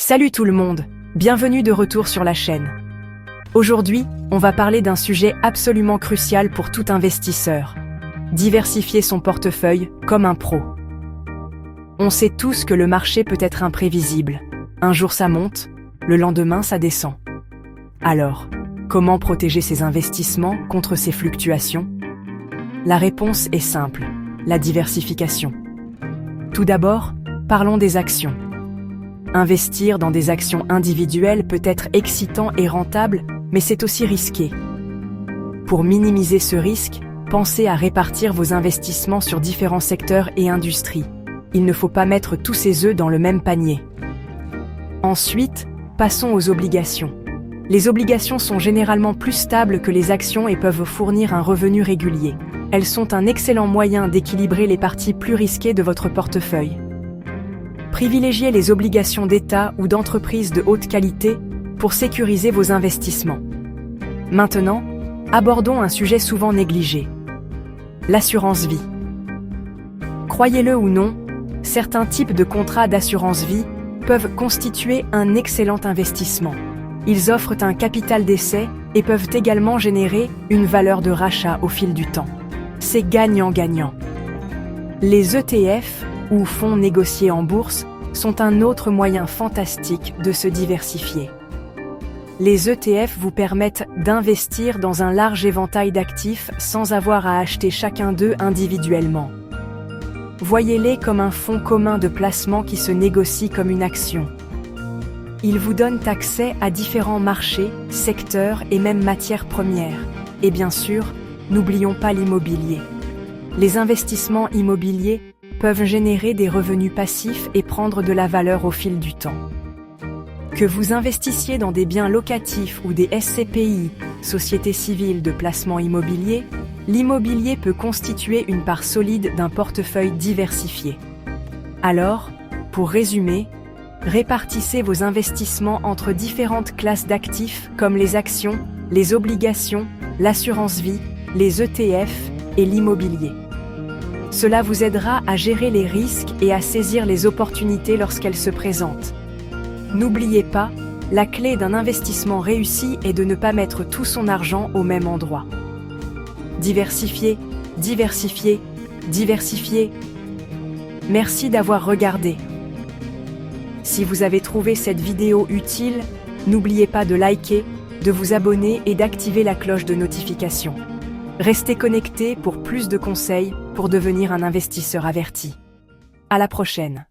Salut tout le monde, bienvenue de retour sur la chaîne. Aujourd'hui, on va parler d'un sujet absolument crucial pour tout investisseur. Diversifier son portefeuille comme un pro. On sait tous que le marché peut être imprévisible. Un jour ça monte, le lendemain ça descend. Alors, comment protéger ses investissements contre ces fluctuations? La réponse est simple, la diversification. Tout d'abord, parlons des actions. Investir dans des actions individuelles peut être excitant et rentable, mais c'est aussi risqué. Pour minimiser ce risque, pensez à répartir vos investissements sur différents secteurs et industries. Il ne faut pas mettre tous ses œufs dans le même panier. Ensuite, passons aux obligations. Les obligations sont généralement plus stables que les actions et peuvent fournir un revenu régulier. Elles sont un excellent moyen d'équilibrer les parties plus risquées de votre portefeuille. Privilégiez les obligations d'État ou d'entreprises de haute qualité pour sécuriser vos investissements. Maintenant, abordons un sujet souvent négligé. L'assurance vie. Croyez-le ou non, certains types de contrats d'assurance vie peuvent constituer un excellent investissement. Ils offrent un capital d'essai et peuvent également générer une valeur de rachat au fil du temps. C'est gagnant-gagnant. Les ETF, ou fonds négociés en bourse, sont un autre moyen fantastique de se diversifier. Les ETF vous permettent d'investir dans un large éventail d'actifs sans avoir à acheter chacun d'eux individuellement. Voyez-les comme un fonds commun de placement qui se négocie comme une action. Ils vous donnent accès à différents marchés, secteurs et même matières premières. Et bien sûr, n'oublions pas l'immobilier. Les investissements immobiliers peuvent générer des revenus passifs et prendre de la valeur au fil du temps. Que vous investissiez dans des biens locatifs ou des SCPI, sociétés civiles de placement immobilier, l'immobilier peut constituer une part solide d'un portefeuille diversifié. Alors, pour résumer, répartissez vos investissements entre différentes classes d'actifs comme les actions, les obligations, l'assurance vie, les ETF et l'immobilier. Cela vous aidera à gérer les risques et à saisir les opportunités lorsqu'elles se présentent. N'oubliez pas, la clé d'un investissement réussi est de ne pas mettre tout son argent au même endroit. Diversifiez, diversifiez, diversifiez. Merci d'avoir regardé. Si vous avez trouvé cette vidéo utile, n'oubliez pas de liker, de vous abonner et d'activer la cloche de notification. Restez connectés pour plus de conseils pour devenir un investisseur averti. À la prochaine.